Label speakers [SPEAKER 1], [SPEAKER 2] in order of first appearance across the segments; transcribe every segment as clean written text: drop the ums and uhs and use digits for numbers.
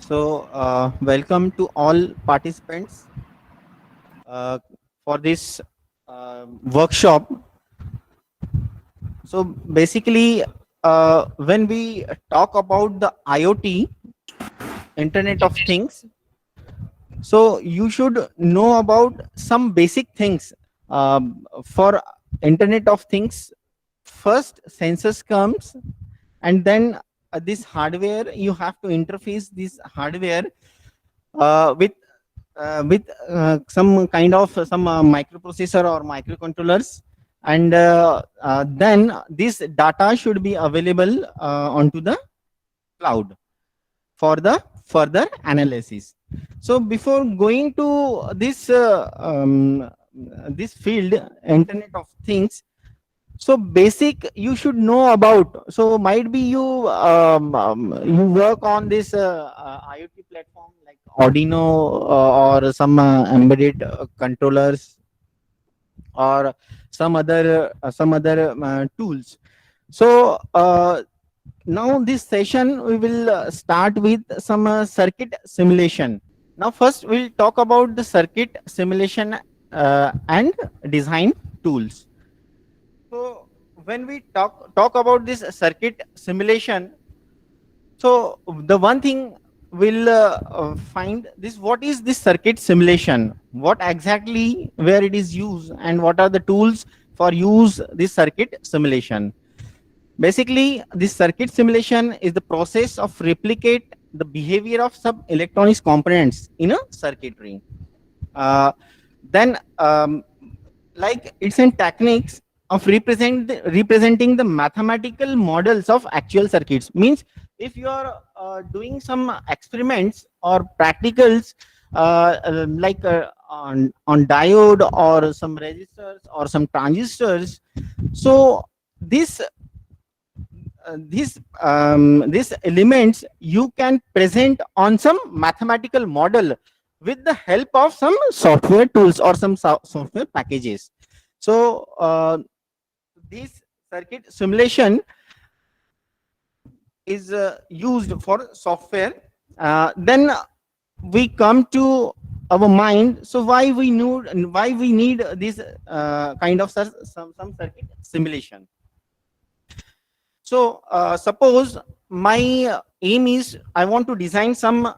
[SPEAKER 1] Welcome to all participants uh, for this workshop. So, basically, when we talk about the IoT, Internet of Things, so you should know about some basic things. For Internet of Things, first census comes, and then this hardware, you have to interface this hardware with some kind of some microprocessor or microcontrollers, and then this data should be available onto the cloud for the further analysis. So before going to this field, Internet of Things, so basic you should know about. So might be you work on this IoT platform like Arduino, or some embedded controllers, or some other tools. So now this session we will start with some circuit simulation. Now first we'll talk about the circuit simulation and design tools. So when we talk about this circuit simulation, so the one thing we'll find this: what is this circuit simulation? What exactly where it is used, and what are the tools for use this circuit simulation? Basically, this circuit simulation is the process of replicate the behavior of some electronics components in a circuitry. Uh, then, like it's in techniques of representing the mathematical models of actual circuits. Means if you are doing some experiments or practicals, on diode or some resistors or some transistors, so this these elements you can present on some mathematical model with the help of some software tools or some software packages. So this circuit simulation is used for software. Then we come to our mind. So why we need this kind of some circuit simulation? So suppose my aim is I want to design some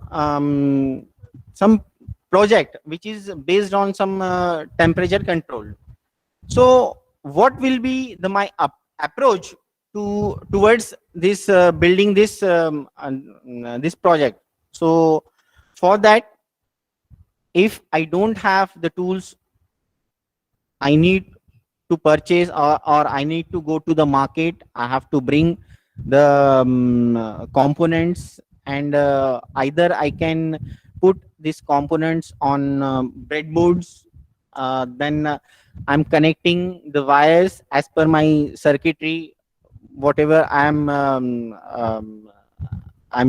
[SPEAKER 1] project which is based on some temperature control. So what will be the my approach towards this building this project? So for that, if I don't have the tools, I need to purchase, or I need to go to the market. I have to bring the components, and either I can put these components on breadboards. Then I'm connecting the wires as per my circuitry, whatever I'm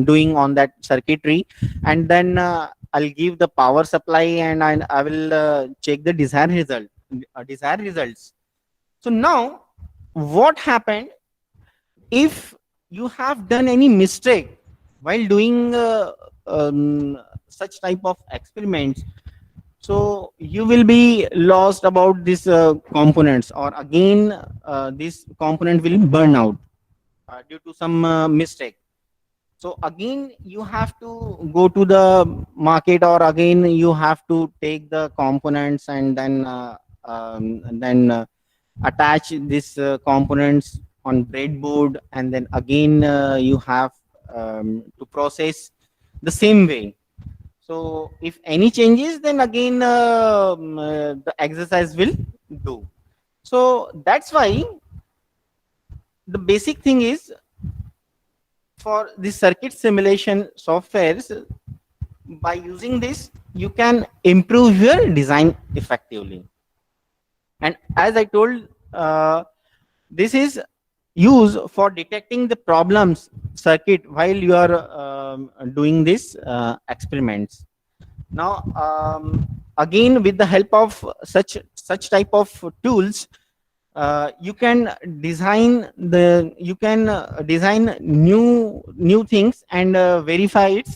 [SPEAKER 1] doing on that circuitry, and then I'll give the power supply, and I will check the desired results. So now, what happened if you have done any mistake while doing such type of experiments? So you will be lost about these components, or again this component will burn out due to some mistake. So again you have to go to the market, or again you have to take the components, and then attach these components on breadboard, and then again you have to process the same way. So if any changes, then again the exercise will do. So that's why the basic thing is, for the circuit simulation softwares, by using this you can improve your design effectively. And as I told, this is used for detecting the problems circuit while you are doing this experiments. Now again, with the help of such type of tools, you can design new things, and verify it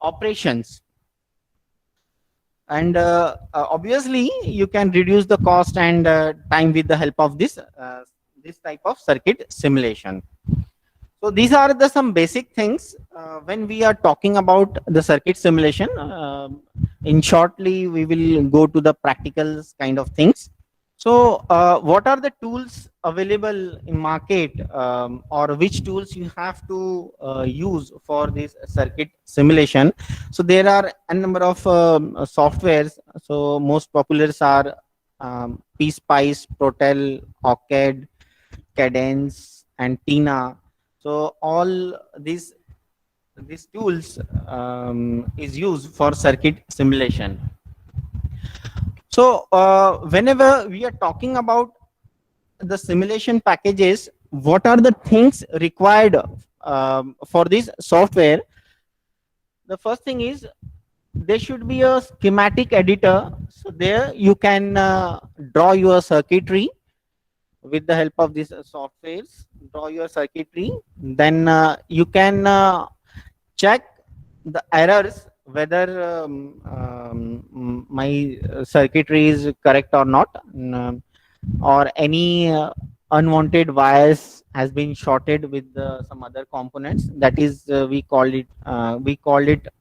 [SPEAKER 1] operations. And obviously you can reduce the cost and time with the help of this type of circuit simulation. So these are the some basic things when we are talking about the circuit simulation. In shortly, we will go to the practical kind of things. So what are the tools available in market, or which tools you have to use for this circuit simulation? So there are a number of softwares. So most popular are PSpice, Protel, OCAD, Cadence, and Tina. So all these tools is used for circuit simulation. So whenever we are talking about the simulation packages, what are the things required for this software? The first thing is there should be a schematic editor. So there you can draw your circuitry with the help of these softwares. Draw your circuitry, then you can check the errors whether my circuitry is correct or not, or any unwanted wires has been shorted with some other components. That is we call it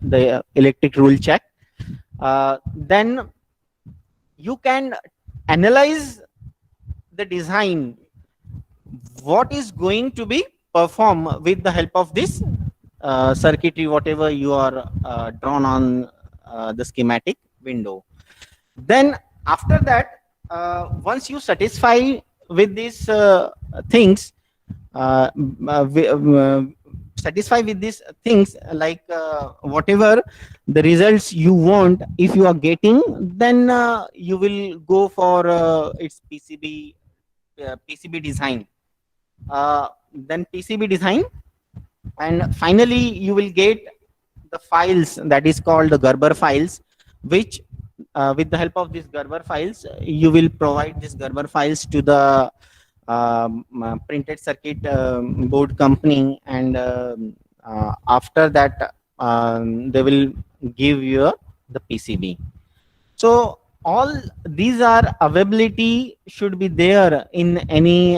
[SPEAKER 1] the electric rule check. Then you can analyze the design, what is going to be performed with the help of this circuitry, whatever you are drawn on the schematic window. Then after that, once you satisfy with these things, uh, uh, wi- uh, satisfy with these things, like whatever the results you want, if you are getting, then you will go for its PCB design. Then PCB design, and finally you will get the files that is called the Gerber files, which with the help of these Gerber files, you will provide these Gerber files to the printed circuit board company, and after that they will give you the PCB. So all these are availability should be there in any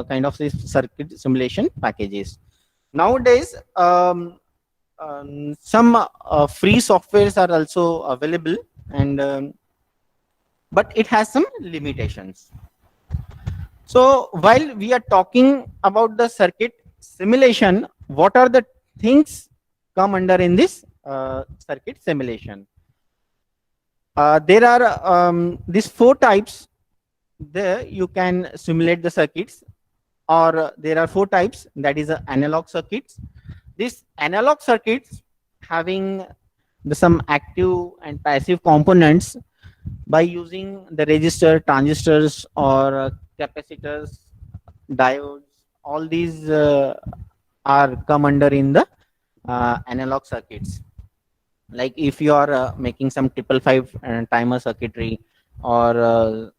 [SPEAKER 1] kind of this circuit simulation packages. Nowadays, some free softwares are also available, and but it has some limitations. So while we are talking about the circuit simulation, what are the things come under in this circuit simulation? There are these four types. There you can simulate the circuits, or there are four types. That is analog circuits. These analog circuits having some active and passive components by using the resistor, transistors, or capacitors, diodes. All these are come under in the analog circuits. Like if you are making some 555 timer circuitry, or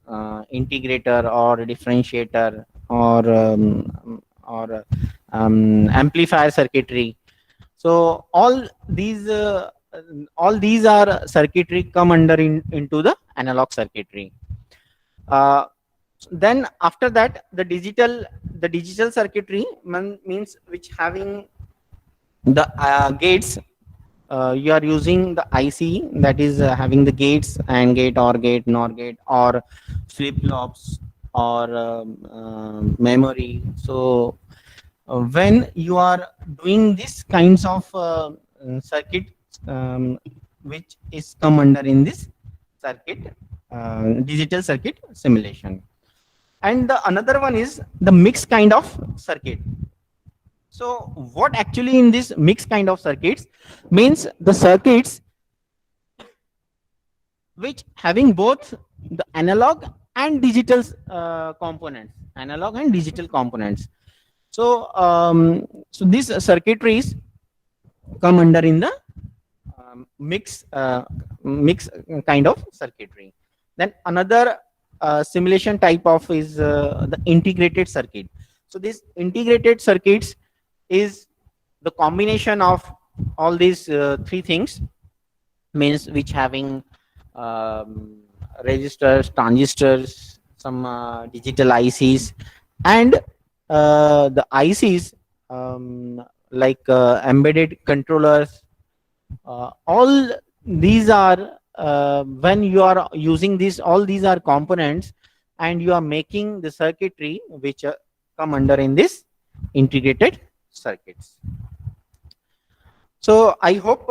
[SPEAKER 1] integrator, or differentiator, or amplifier circuitry. So all these are circuitry come under into the analog circuitry. uh, then after that, the digital circuitry means which having the gates. You are using the IC, that is having the gates, and gate, or gate, nor gate, or flip flops, or memory. So when you are doing this kinds of circuit, um, which is come under in this circuit digital circuit simulation. And the another one is the mixed kind of circuit. So what actually in this mixed kind of circuits means the circuits which having both the analog and digital components. So so these circuitries come under in the mix kind of circuitry. Then another simulation type of is the integrated circuit. So these integrated circuits is the combination of all these three things means which having um, registers, transistors, some digital ICs, and the ICs like embedded controllers. All these are when you are using these, all these are components, and you are making the circuitry which come under in this integrated circuits. So I hope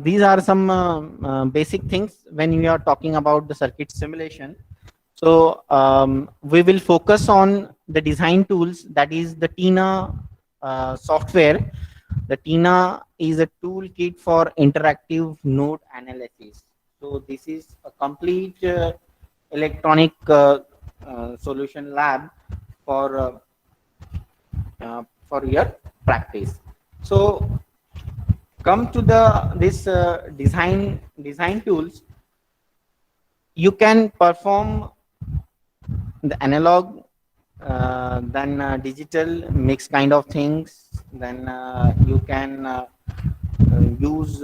[SPEAKER 1] these are some basic things when we are talking about the circuit simulation. So we will focus on the design tools, that is the TINA software. The TINA is a toolkit for interactive node analysis. So this is a complete electronic solution lab for your practice. So come to the this design tools. You can perform the analog, then digital mix kind of things. Then you can use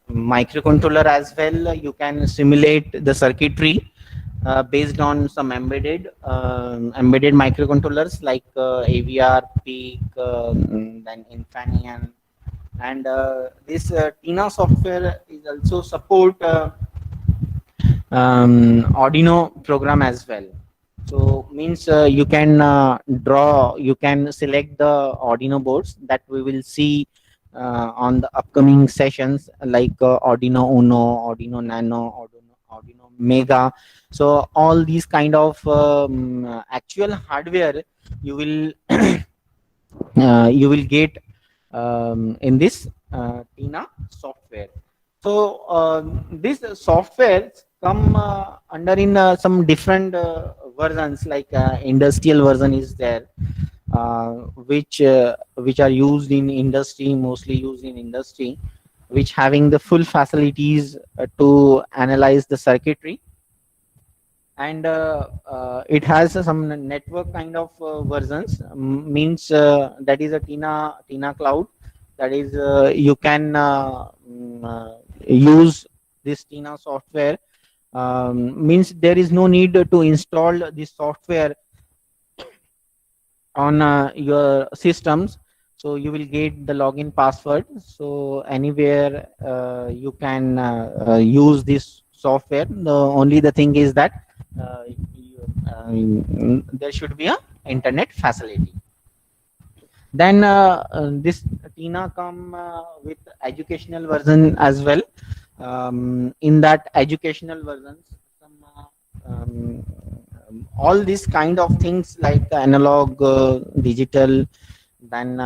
[SPEAKER 1] microcontroller as well. You can simulate the circuitry based on some embedded microcontrollers like AVR, PEEK, then Infineon, and this TINA software is also support Arduino program as well. So means you can you can select the Arduino boards that we will see on the upcoming sessions, like Arduino Uno, Arduino Nano, Arduino Mega. So all these kind of actual hardware you will you will get in this TINA software. So this software come under in some different versions, like industrial version is there, which are used in industry, mostly used in industry, which having the full facilities to analyze the circuitry. And it has some network kind of versions, means that is a TINA cloud. That is you can use this TINA software. Means there is no need to install this software on your systems. So you will get the login password. So anywhere you can use this software. Only the thing is that there should be a internet facility. Then this TINA come with educational version as well. In that educational versions, some all these kind of things like analog, digital, then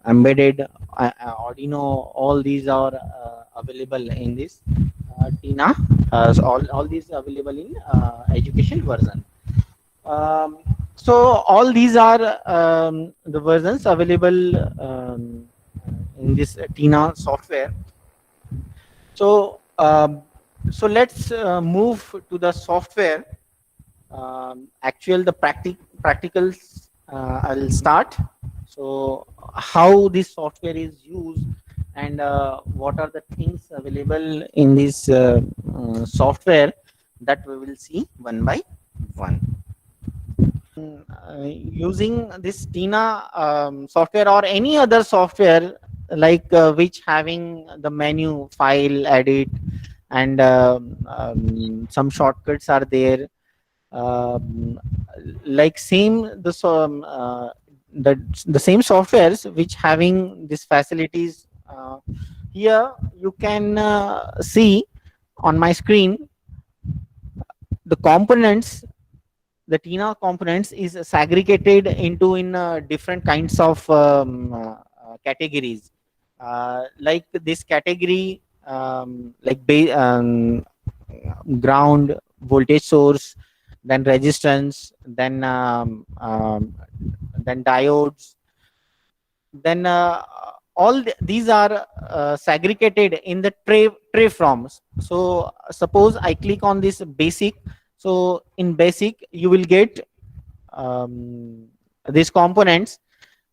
[SPEAKER 1] embedded, Arduino, all these are available in this TINA. So all these available in education version. So all these are the versions available in this TINA software. So so let's move to the software. Actual the practicals I'll start. So how this software is used, and what are the things available in this software, that we will see one by one. Using this TINA software or any other software, like which having the menu, file, edit, and some shortcuts are there. Like same the same softwares which having these facilities. Here you can see on my screen the components. The TINA components is segregated into in different kinds of categories. Like this category, like ground, voltage source, then resistance, then diodes, then these are segregated in the tray forms. So suppose I click on this basic. So in basic you will get these components.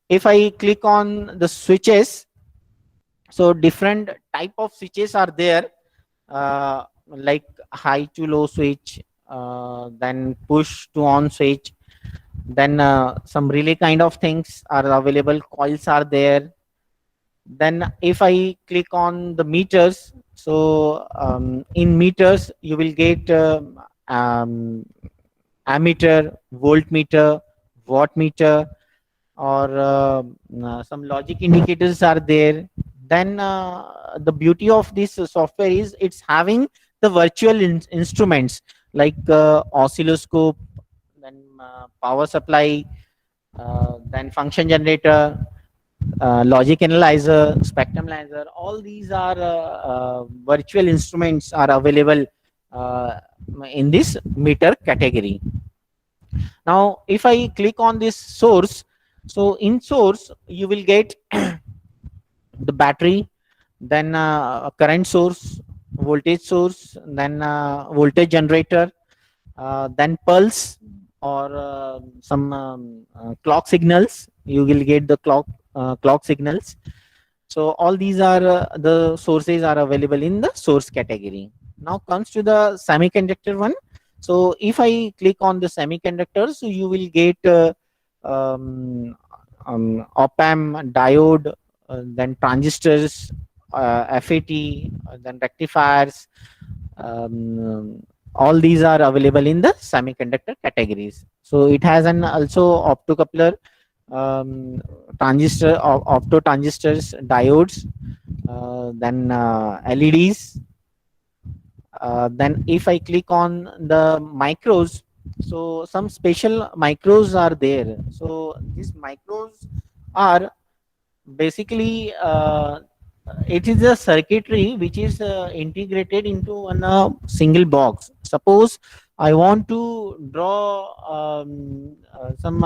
[SPEAKER 1] If I click on the switches, so different type of switches are there, like high to low switch, then push to on switch, then some relay kind of things are available, coils are there. Then if I click on the meters, so in meters you will get um, ammeter, voltmeter, wattmeter, or some logic indicators are there. Then the beauty of this software is it's having the virtual instruments like oscilloscope, then power supply, then function generator, logic analyzer, spectrum analyzer. All these are virtual instruments are available uh, in this meter category. Now, if I click on this source, so in source you will get the battery, then a current source, voltage source, then voltage generator, then pulse or some clock signals. You will get the clock signals. So all these are the sources are available in the source category. Now comes to the semiconductor one. So if I click on the semiconductors, so you will get um, op-amp, diode, then transistors, FET, then rectifiers. All these are available in the semiconductor categories. So it has an also optocoupler, um, opto transistors, diodes, then LEDs. Then if I click on the micros, so some special micros are there. So these micros are basically it is a circuitry which is integrated into a single box. Suppose I want to draw some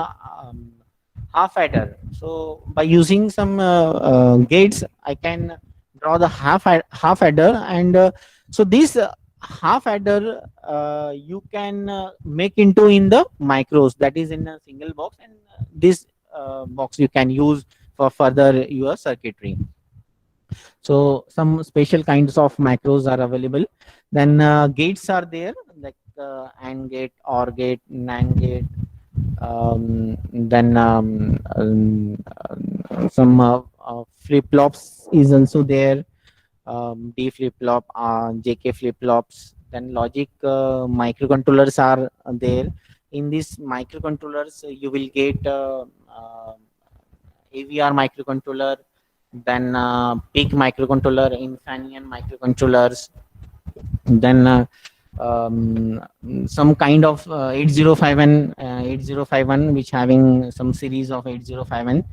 [SPEAKER 1] half adder, so by using some gates I can draw the half adder, and so this half adder you can make into in the micros, that is in a single box, and this box you can use for further your circuitry. So some special kinds of macros are available. Then gates are there, like AND gate, OR gate, NAND gate. Then some flip flops is also there. D flip flop, JK flip flops. Then logic microcontrollers are there. In these microcontrollers, you will get AVR microcontroller, then PIC microcontroller, Infineon microcontrollers, then some kind of 8051 which having some series of 8051.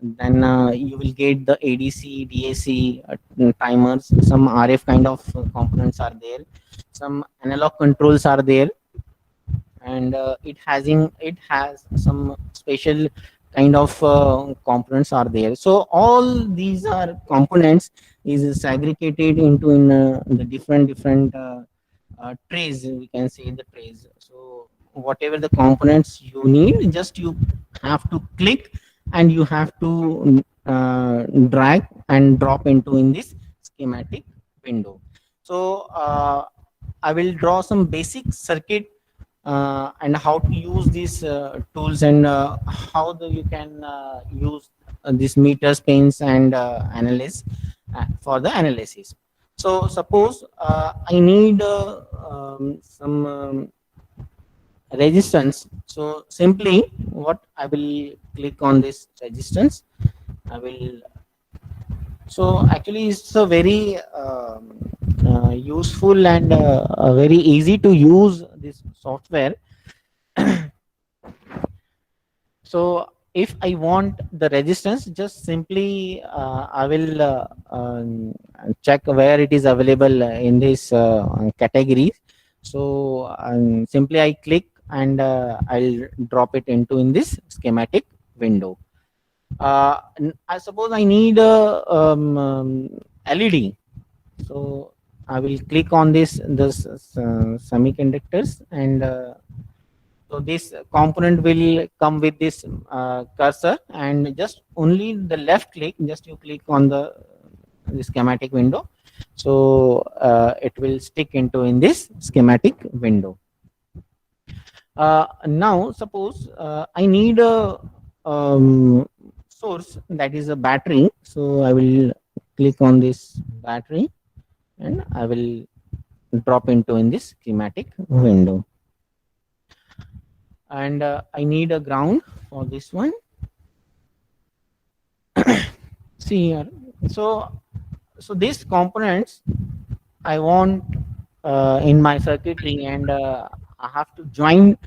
[SPEAKER 1] Then you will get the ADC, DAC timers, some RF kind of components are there, some analog controls are there, and it has some special kind of components are there. So all these are components is segregated into in the different trays, we can say the trays. So whatever the components you need, just you have to click and you have to drag and drop into in this schematic window. So I will draw some basic circuit and how to use these tools, and how you can use these meters, pins, and analyze for the analysis. So suppose I need some resistance. So simply what I will click on this resistance. I will. So actually, it's a very useful and very easy to use this software. So if I want the resistance, just simply I will check where it is available in this category. So simply I click and I'll drop it into in this schematic window. I suppose I need a LED. So I will click on this semiconductors, and So this component will come with this cursor, and just only the left click, just you click on the schematic window. So it will stick into in this schematic window. Now suppose I need a source, that is a battery. So I will click on this battery and I will drop into in this schematic window. And I need a ground for this one. See here. So these components I want in my circuitry, and I have to join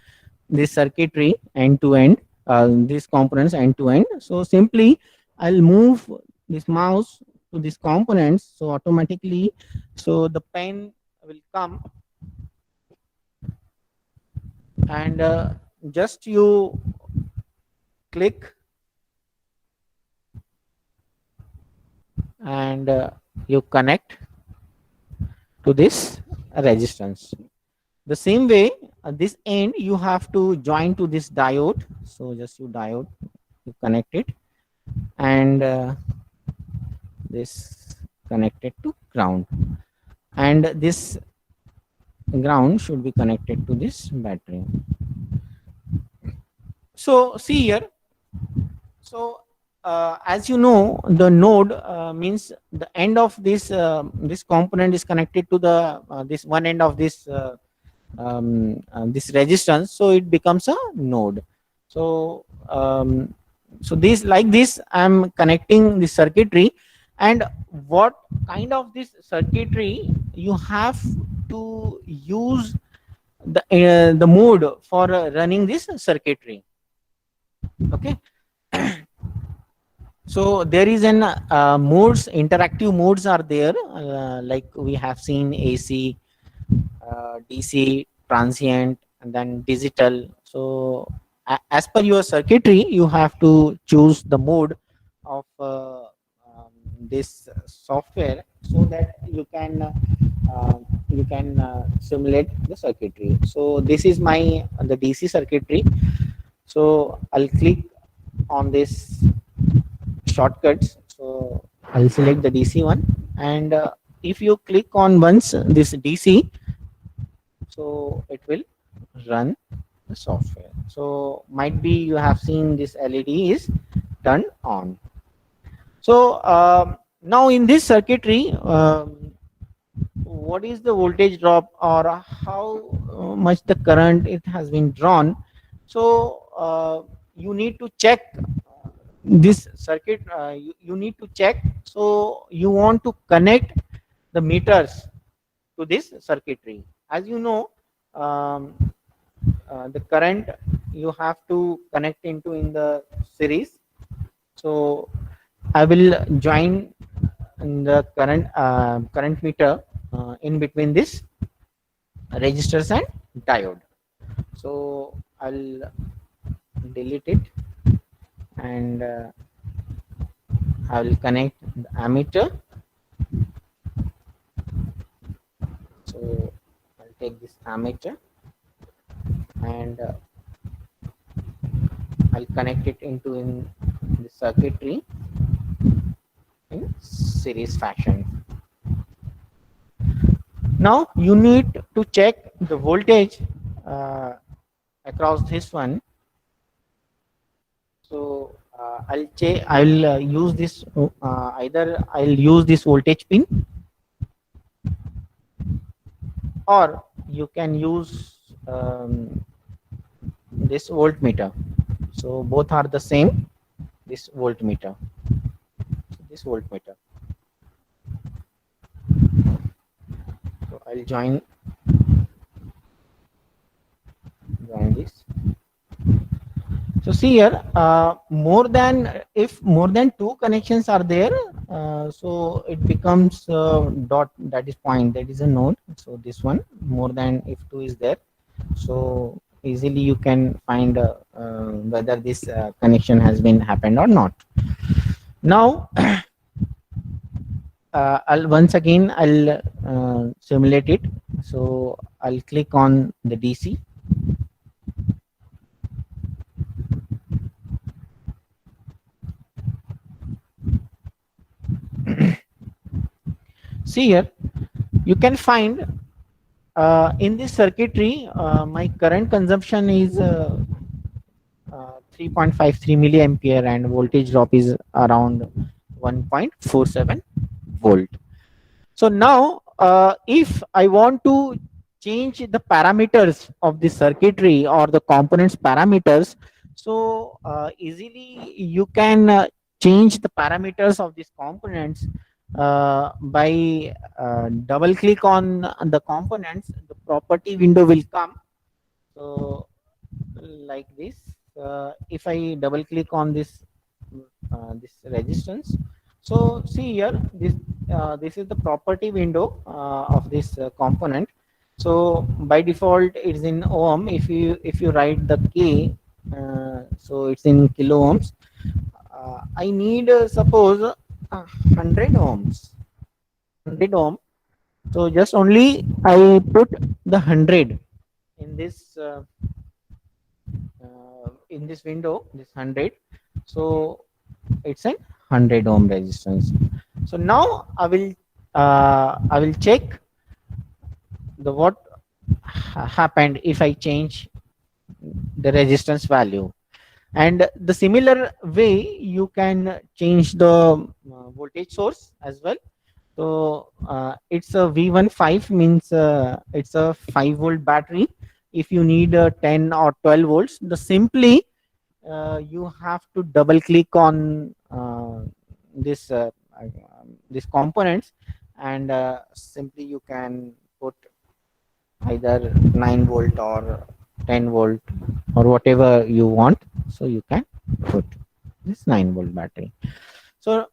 [SPEAKER 1] this circuitry end to end, these components end to end. So simply I'll move this mouse to these components, so automatically, so the pen will come, and just you click, and you connect to this resistance. The same way, this end you have to join to this diode. So just you diode, you connect it, and this connected to ground, and this ground should be connected to this battery. So see here. So as you know, the node means the end of this component is connected to the this one end of this resistance, so it becomes a node. So so this, like this, I'm connecting the circuitry. And what kind of this circuitry you have to use the mode for running this circuitry. Okay. So there is an modes, interactive modes are there, like we have seen AC, DC, transient, and then digital. So as per your circuitry, you have to choose the mode of this software, so that you can simulate the circuitry. So this is my the DC circuitry. So I'll click on this shortcuts. So I'll select the DC one, and if you click on once this DC, so it will run the software. So might be you have seen this LED is turned on. So now in this circuitry, what is the voltage drop, or how much the current it has been drawn? So you need to check this circuit. You need to check. So you want to connect the meters to this circuitry. As you know, the current you have to connect into in the series. So I will join the current meter in between this resistors and diode. So I'll delete it, and I will connect the ammeter. So I'll take this ammeter, and I'll connect it into in the circuitry in series fashion. Now you need to check the voltage across this one. So I'll use this either I'll use this voltage pin, or you can use this voltmeter. So both are the same. This voltmeter. This voltmeter. So I'll join this. So see here, if more than two connections are there, so it becomes dot, that is point, that is a node. So this one, more than if two is there, so easily you can find whether this connection has been happened or not. Now I'll once again simulate it. So I'll click on the DC, see here, you can find in this circuitry, my current consumption is 3.53 milliampere and voltage drop is around 1.47 volt. So now, if I want to change the parameters of the circuitry or the components parameters, so easily you can change the parameters of these components by double click on the components. The property window will come. So like this, if I double click on this resistance, so see here, this is the property window of this component. So by default it's in ohm. If you write the k, so it's in kilo ohms. I need suppose 100 ohms, 100 ohm. So just only I put the 100 in this window, this 100. So it's a 100 ohm resistance. So now I will check the what happened if I change the resistance value. And the similar way you can change the voltage source as well. So it's a V15, means it's a 5 volt battery. If you need 10 or 12 volts, the simply you have to double click on this these components, and simply you can put either 9 volt or 10 volt or whatever you want. So you can put this 9 volt battery. So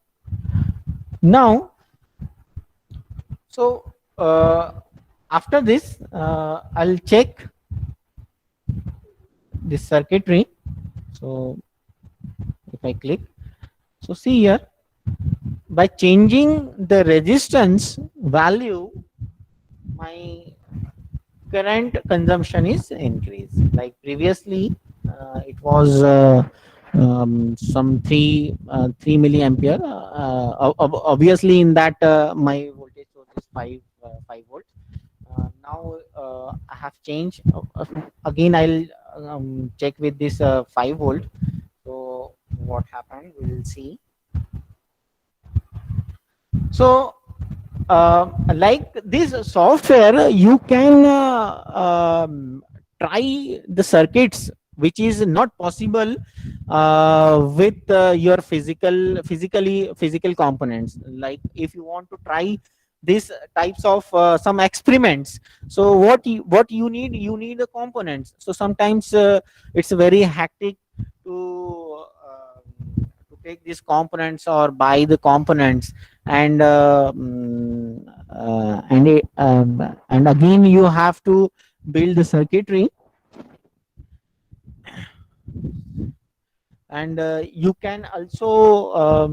[SPEAKER 1] now, so after this, I'll check this circuitry. So if I click, so see here, by changing the resistance value, my current consumption is increased. Like previously, it was some 3 milliampere. Obviously, in that my voltage source is 5 volts. Now I have changed. Again, I'll check with this 5 volt. So what happened? We'll see. So like this software, you can try the circuits which is not possible with your physical components. Like if you want to try these types of some experiments, so what you need the components. So sometimes it's very hectic to take these components or buy the components, and and again you have to build the circuitry, and you can also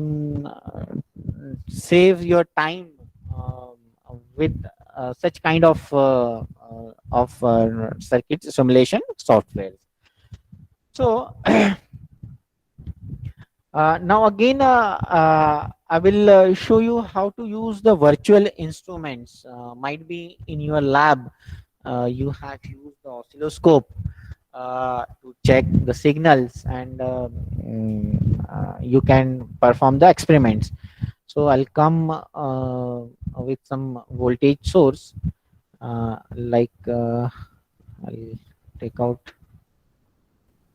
[SPEAKER 1] save your time with such kind of circuit simulation software. So now again, I will show you how to use the virtual instruments. Might be in your lab, you have used the oscilloscope to check the signals, and you can perform the experiments. So I'll come with some voltage source, like I'll take out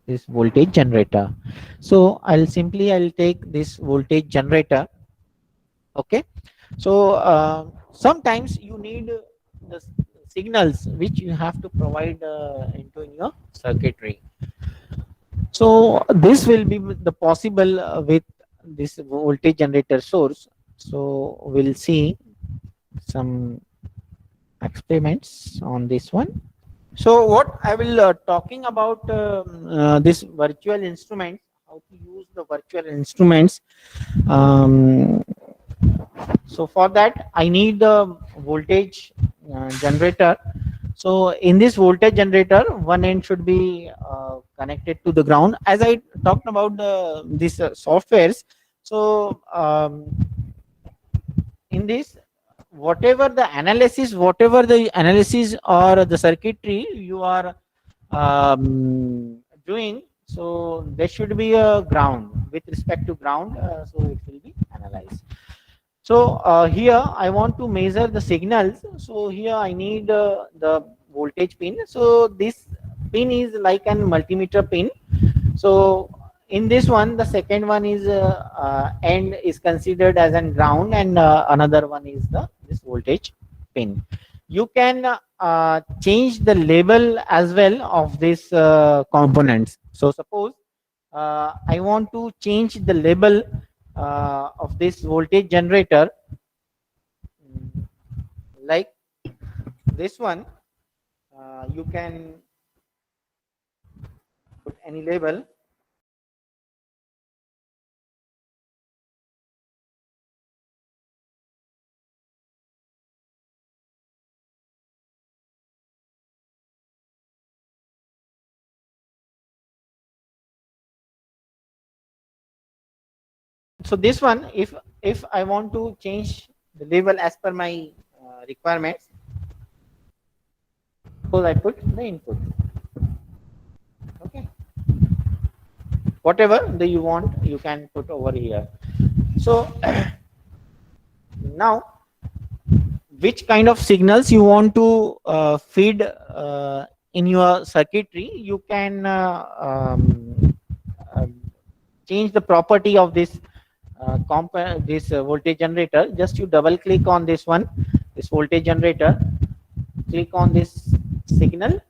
[SPEAKER 1] this voltage generator. So I'll take this voltage generator. Okay. So sometimes you need the signals which you have to provide into in your circuitry. So this will be the possible with this voltage generator source. So we'll see some experiments on this one. So what I will talking about this virtual instruments, how to use the virtual instruments. Um, so for that I need the voltage generator. So in this voltage generator, one end should be connected to the ground. As I talked about these softwares, so in this whatever the analysis or the circuitry you are doing, so there should be a ground with respect to ground, so it will be analyzed. So here I want to measure the signals. So here I need the voltage pin. So this pin is like an multimeter pin. So in this one, the second one is end is considered as an ground, and another one is the this voltage pin. You can change the label as well of this components. So suppose I want to change the label of this voltage generator, like this one. You can put any label. So this one, if I want to change the label as per my requirements, suppose I put the input. Okay, whatever the you want, you can put over here. So now, which kind of signals you want to feed in your circuitry, you can uh, change the property of this voltage generator. Just you double click on this one, this voltage generator, click on this signal,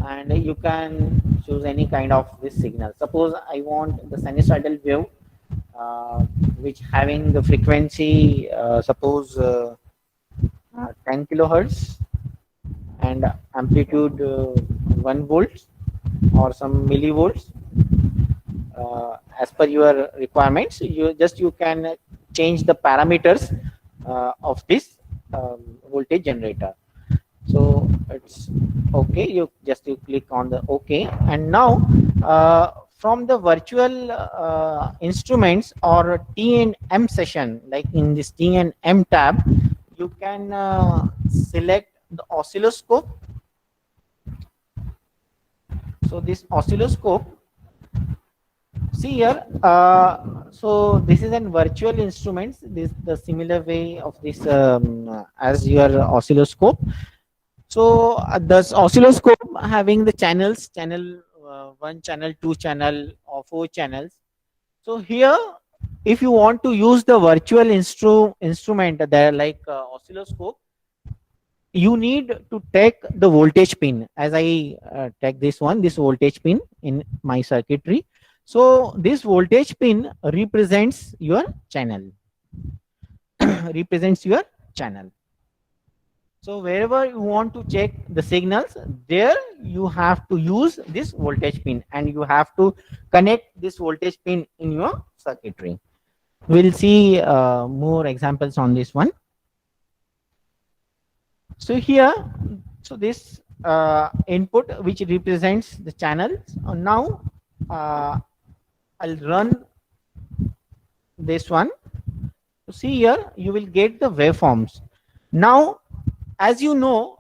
[SPEAKER 1] and you can choose any kind of this signal. Suppose I want the sinusoidal wave, uh, which having the frequency, suppose 10 kilohertz, and amplitude 1 volt or some millivolts, as per your requirements. You can change the parameters of this voltage generator. So it's okay, you click on the okay, and now from the virtual instruments or T and M session, like in this T and M tab, you can select the oscilloscope. So this oscilloscope, see here, so this is an virtual instruments, this the similar way of this as your oscilloscope. So this oscilloscope having the channels, channel 1, channel 2, channel or 4 channels. So here, if you want to use the virtual instrument there, like oscilloscope, you need to take the voltage pin, as I take this one, this voltage pin in my circuitry. So this voltage pin represents your channel, represents your channel. So wherever you want to check the signals, there you have to use this voltage pin, and you have to connect this voltage pin in your circuitry. We'll see more examples on this one. So here, so this input which represents the channels. Now I'll run this one. So see here, you will get the waveforms. Now, as you know,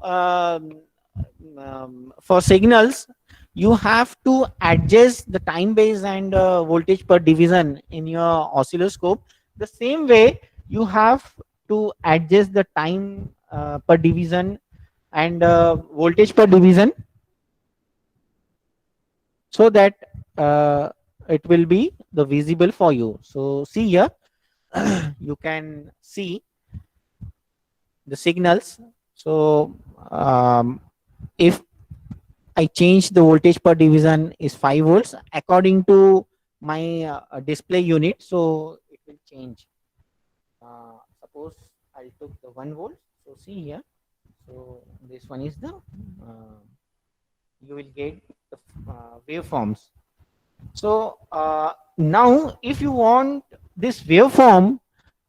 [SPEAKER 1] for signals, you have to adjust the time base and voltage per division in your oscilloscope. The same way, you have to adjust the time per division and voltage per division, so that it will be the visible for you. So see here, you can see the signals. So if I change the voltage per division is 5 volts according to my display unit, so it will change. Suppose I took the 1 volt. So see here, so this one is the you will get the waveforms. So now if you want this waveform,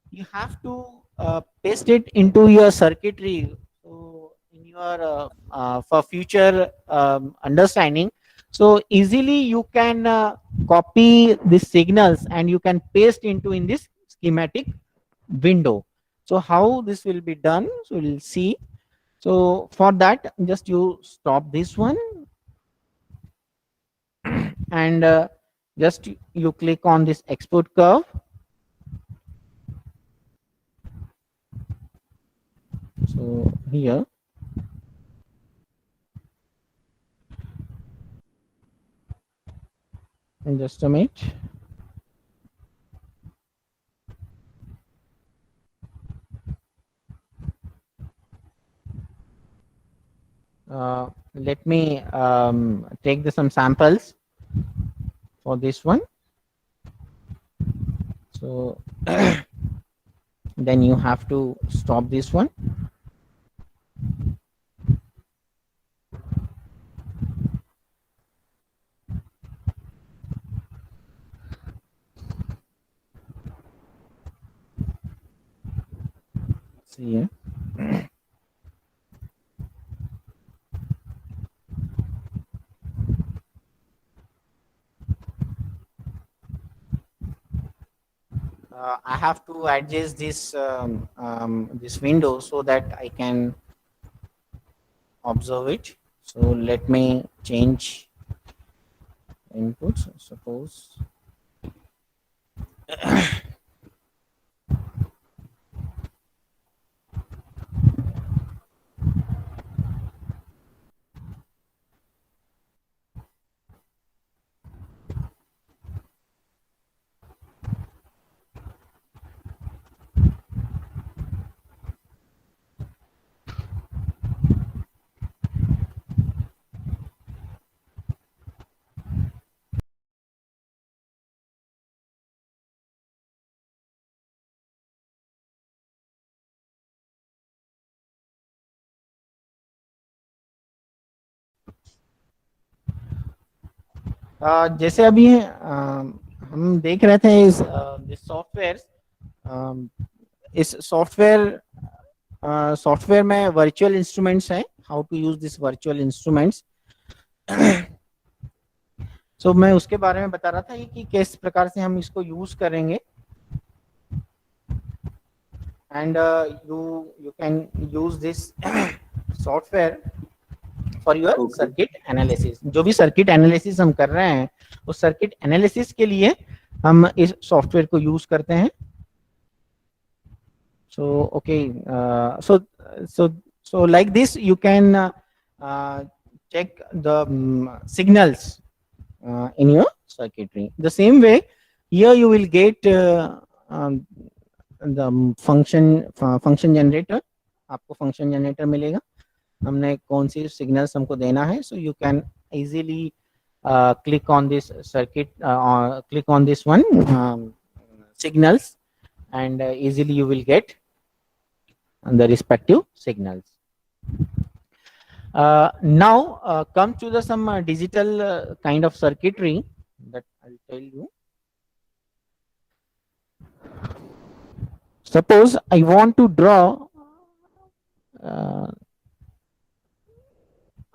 [SPEAKER 1] you have to paste it into your circuitry. So in your for future understanding, so easily you can copy the signals and you can paste into in this schematic window. So how this will be done? So we'll see. So for that, just you stop this one, and just you click on this export curve. So here, and just a minute. Let me take some samples for this one. So then you have to stop this one. See here. I have to adjust this window so that I can observe it. So let me change inputs. Suppose जैसे अभी हम देख रहे थे इस software, इस software में virtual instruments है, how to use this virtual instruments. So मैं उसके बारे में बता रहा था कि किस प्रकार से हम इसको यूज करेंगे. And you can use this software for your circuit analysis. जो भी सर्किट एनालिसिस हम कर रहे हैं उस सर्किट एनालिसिस के लिए हम इस सॉफ्टवेयर को यूज करते हैं. So okay, so like this you can check the signals in your circuitry. The same way here you will get the function generator. आपको फंक्शन जनरेटर मिलेगा, हमने कौन सी सिग्नल्स हमको देना है. So you can easily click on this circuit, click on this one signals, and easily you will get the respective signals. Now come to the some digital kind of circuitry that I'll tell you. Suppose I want to draw,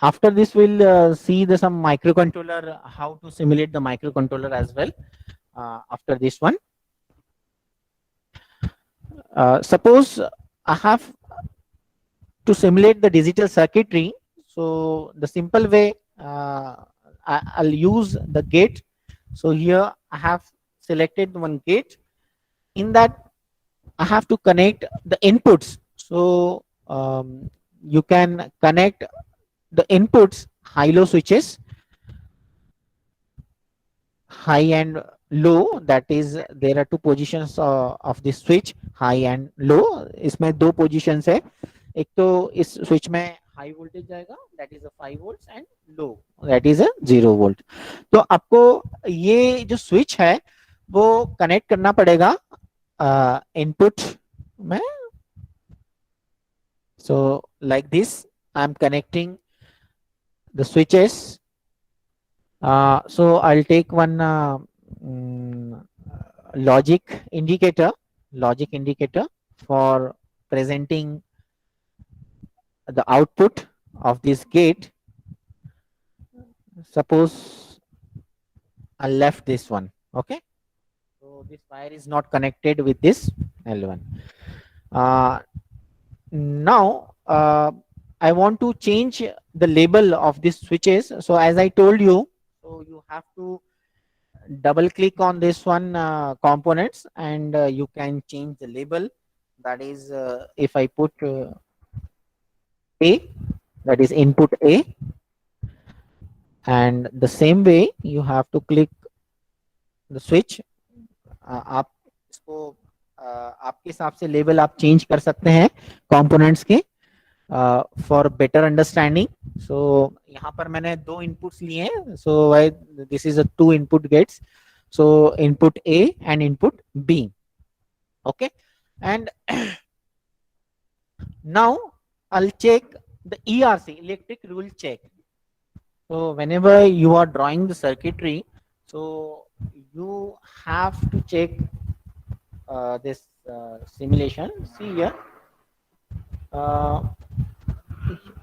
[SPEAKER 1] after this we'll see the some microcontroller, how to simulate the microcontroller as well after this one. Suppose I have to simulate the digital circuitry. So the simple way, I'll use the gate. So here I have selected one gate. In that I have to connect the inputs. So you can connect the inputs, high-low switches, high and low. That is, there are two positions of this switch, high and low. इसमें दो positions है. एक तो इस switch में high voltage जाएगा, that is 5 volts, and low that is 0 volt. तो आपको ये जो स्विच है वो कनेक्ट करना पड़ेगा इनपुट में. So like this I am connecting the switches. So I'll take one logic indicator for presenting the output of this gate. Suppose I left this one. Okay, so this wire is not connected with this L1.
[SPEAKER 2] Uh, Now I want to change the label of these switches. So as I told you, so you have to double click on this one components, and you can change the label. That is, if I put A, that is input A, and the same way you have to click the switch. आप इसको आपके हिसाब से label आप change कर सकते हैं components के फॉर बेटर अंडरस्टैंडिंग. सो यहाँ पर मैंने दो इनपुट्स लिए हैं. So this is a two input gates. So input A and input B. Okay. And now I'll check the ERC, electric rule check. So whenever you are drawing the circuitry, so you have to check this simulation. See here, uh,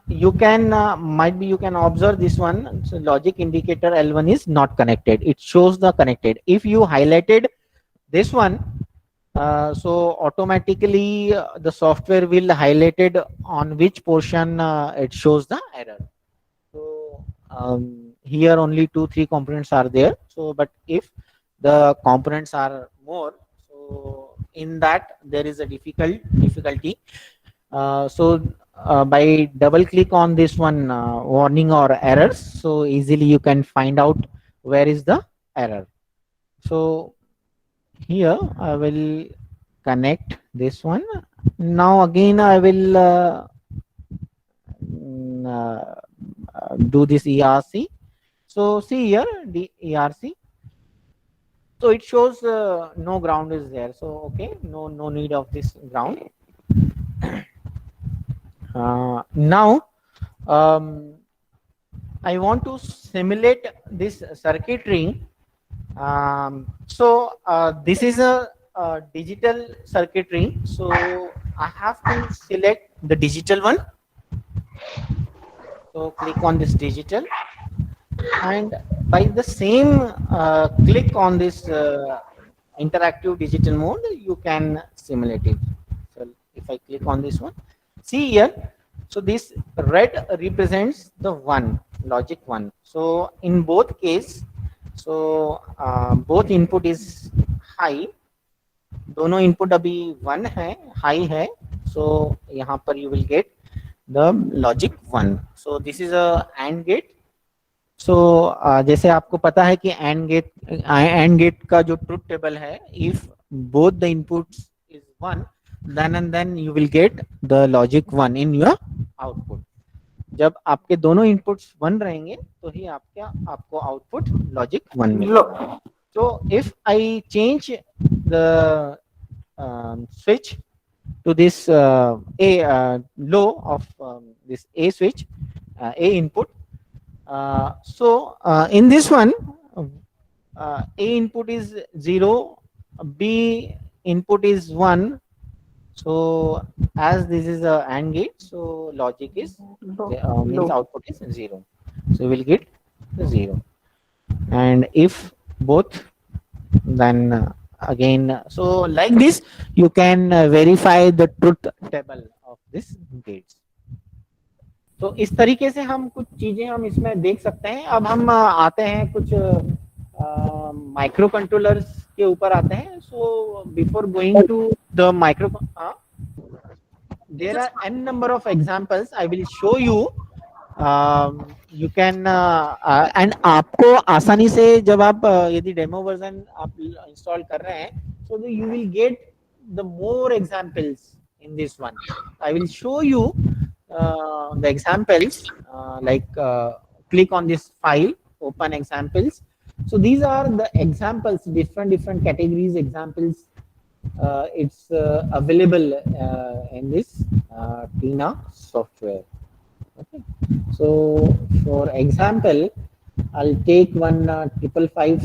[SPEAKER 2] you can might be you can observe this one. So logic indicator L1 is not connected. It shows the connected. If you highlighted this one, so automatically the software will highlighted on which portion it shows the error. So here only 2 3 components are there. So but if the components are more, so in that there is a difficulty. By double click on this one warning or errors, so easily you can find out where is the error. So here I will connect this one. Now again I will do this ERC. So see here the ERC. So it shows no ground is there. So okay, no need of this ground. Now I want to simulate this circuitry. This is a digital circuitry. So I have to select the digital one. So click on this digital, and by the same click on this interactive digital mode, you can simulate it. So if I click on this one, see here, so this red represents the one, logic one. So in both case, so both input is high. दोनों input अभी 1 है, high है. So यहाँ पर you will get the logic 1. So this is a and gate. So जैसे आपको पता है कि एंड गेट का जो ट्रुथ टेबल है, if both the inputs is 1, then and then you will get the logic 1 in your output. जब आपके दोनों इनपुट्स 1 रहेंगे तो ही आपको आउटपुट लॉजिक 1 मिलेगा. So if I change the switch to this A low of this A switch, A input. In this one, A input is 0, B input is 1. So as this is a AND gate, so logic is means output is 0. So we'll get the 0. And if both, then again, so like this you can verify the truth table of this gates. तो इस तरीके से हम कुछ चीजें हम इसमें देख सकते हैं. अब हम आते हैं कुछ माइक्रो कंट्रोलर्स के ऊपर आते हैं. So before going to the micro, there are n number of examples I will show you. You can and आपको आसानी से जब आप यदि डेमो वर्जन आप इंस्टॉल कर रहे हैं, so you will get the more examples in this one. I will show you the examples like click on this file, open examples. So these are the examples, different categories examples. It's available in this Tina software. Okay. So for example, I'll take one 555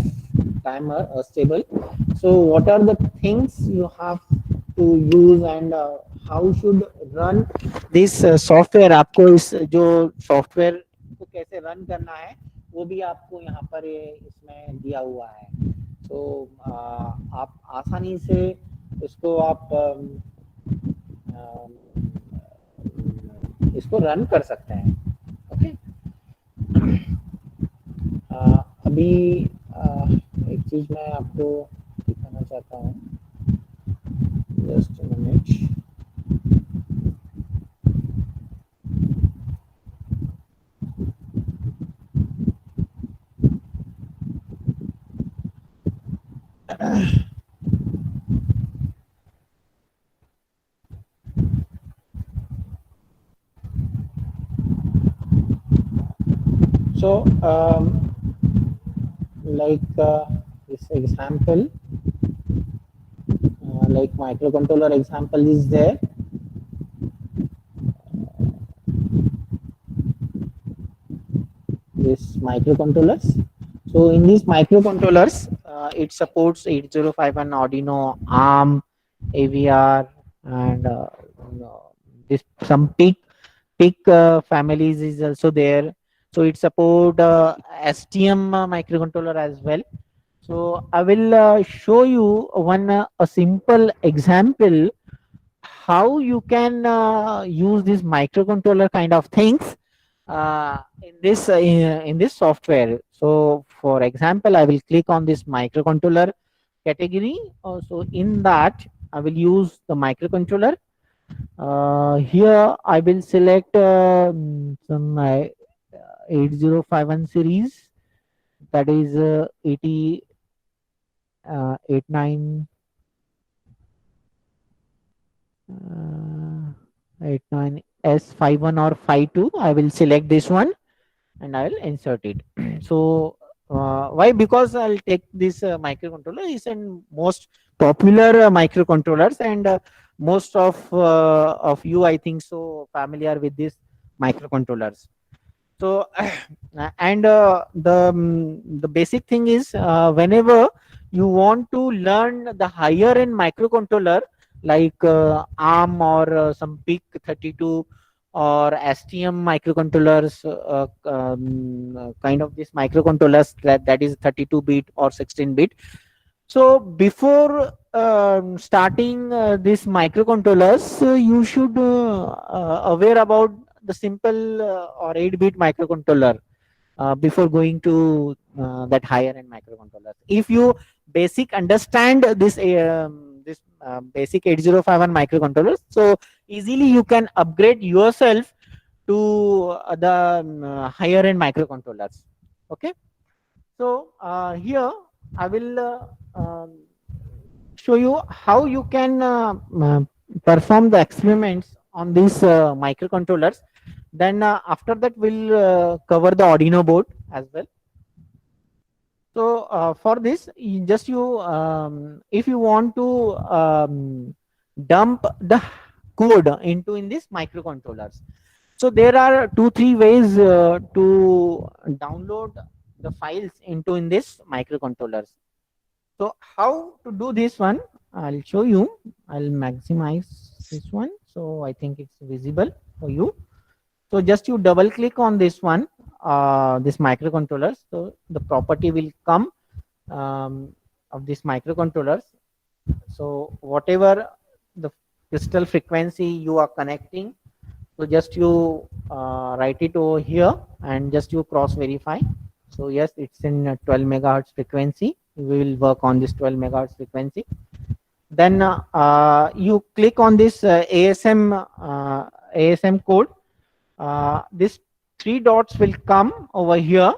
[SPEAKER 2] timer stable. So what are the things you have to use, and how should run this software? आपको इस जो software को कैसे run करना है वो भी आपको यहाँ पर इसमें दिया हुआ है. तो आप आसानी से इसको आप इसको रन कर सकते हैं। ओके, अभी एक चीज मैं आपको दिखाना चाहता हूँ, just minute. So, like this example, like microcontroller example is there. This microcontrollers. So in these microcontrollers, it supports 8051 Arduino, ARM, AVR, and this some PIC families is also there. So it support STM microcontroller as well. So I will show you one a simple example how you can use this microcontroller kind of things in this software. So for example, I will click on this microcontroller category. So in that, I will use the microcontroller. Here I will select some 8051 series, that is 80 89 89 S51 or 52. I will select this one and I will insert it. So why? Because I'll take this microcontroller is an most popular microcontrollers, and most of you, I think so, familiar with this microcontrollers. So and the basic thing is whenever you want to learn the higher end microcontroller like ARM or some PIC 32 or STM microcontrollers, kind of this microcontrollers that is 32-bit or 16-bit. So before starting this microcontrollers, you should aware about the simple or 8-bit microcontroller before going to that higher end microcontroller. If you basic understand this basic 8051 microcontrollers, so easily you can upgrade yourself to the higher end microcontrollers. Okay, so here I will show you how you can perform the experiments on these microcontrollers. Then after that we'll cover the Arduino board as well. So for this, if you want to dump the code into in this microcontrollers, so there are 2-3 ways to download the files into in this microcontrollers. So how to do this one, I'll show you. I'll maximize this one, so I think it's visible for you. So just you double click on this one, this microcontrollers. So the property will come of this microcontrollers. So whatever the crystal frequency you are connecting, so just you write it over here and just you cross verify. So yes, it's in 12 megahertz frequency. We will work on this 12 megahertz frequency. Then you click on this ASM code. This 3 dots will come over here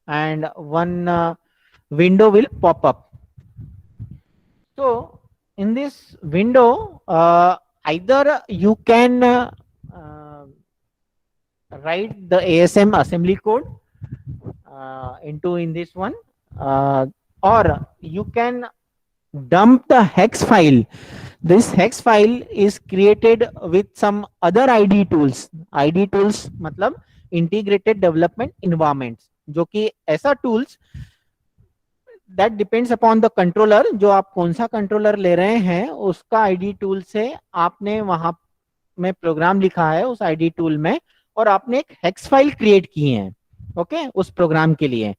[SPEAKER 2] and one window will pop up. So in this window, either you can write the ASM assembly code into in this one, or you can dump the hex file. This hex file is created with some other ID tools. ID tools मतलब integrated development environments, जो कि ऐसा tools that depends upon the controller, जो आप कौन सा controller ले रहे हैं उसका ID टूल से आपने वहां में प्रोग्राम लिखा है उस ID टूल में, और आपने एक हेक्स फाइल क्रिएट की है ओके उस प्रोग्राम के लिए,